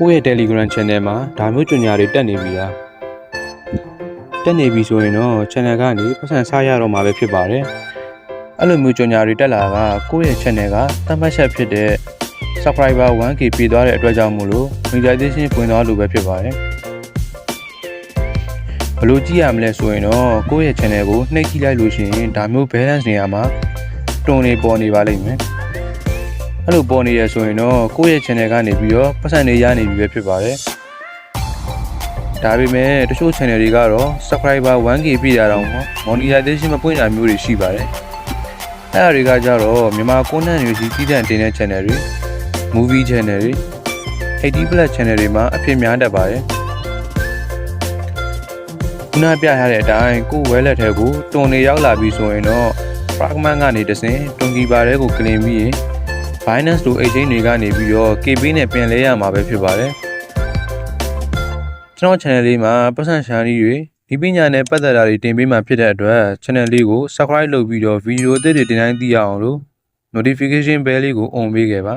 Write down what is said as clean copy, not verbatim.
ကိုယ့်ရဲ့ Telegram Channel မှာဒါမျိုးကြေညာတွေတက်နေပြီလားတက်နေပြီဆိုရင်တော့ Channel ကနေပတ်စံစားရတော့မှာပဲဖြစ်ပါတယ်အဲ့လိုမျိုးကြေညာတွေတက်လာကကိုယ့်ရဲ့ Channel ကသတ်မှတ်ချက်ဖြစ်တဲ့ Subscriber 1K ပြည့်သွားတဲ့အတွက်ကြောင့်မို့လို့ Monetization ပွင့်သွားလို့ပဲဖြစ်ပါတယ်ဘယ်လိုကြည့်ရမလဲဆိုရင်တော့ကိုယ့်ရဲ့ Channel ကိုနှိပ်ကြည့်လိုက်လို့ရှိရင်ဒါမျိုး balance နေရာမှာတွန်းနေပေါ်နေပါလိမ့်မယ်အဲ့လိုပေါ်နေရဆိုရင်တော့ကိုယ့်ရဲ့ channel ကနေပြီးတော့ပတ်စံတွေရနေပြီပဲဖြစ်ပါတယ်ဒါပေမဲ့တချို့ channel တွေကတော့ subscriber 1k ပြည့်ရအောင် monetization မပွင့်တာမျိုးတွေရှိပါတယ်အဲ့ဒါတွေကကြတော့မြန်မာ content တွေစီးစီးတင်တဲ့ channel တွေ movie channel တွေ 80+ channel တွေမှာအဖြစ်များတတ်ပါတယ်ခုနပြထားတဲ့အတိုင်းကိုယ်ဝဲလက်ထဲကိုတွန်နေရောက်လာပြီဆိုရင်တော့ fragment ကနေတဆင့်တွန်ကီပါတဲ့ကို claim ပြီးရင်Binance တို့ exchange တွေကနေပြီးတော့ KB နဲ့ပြန်လဲရမှာပဲဖြစ်ပါတယ်ကျွန်တော် channel လေးမှာပတ်စံရှာနည်းတွေဒီပညာနဲ့ပတ်သက်တာတွေတင်ပေးမှာဖြစ်တဲ့အတွက် channel လေးကို subscribe လုပ်ပြီးတော့ video အသစ်တွေတင်တိုင်းသိရအောင်လို့ notification bell လေးကို on ပေးခဲ့ပါ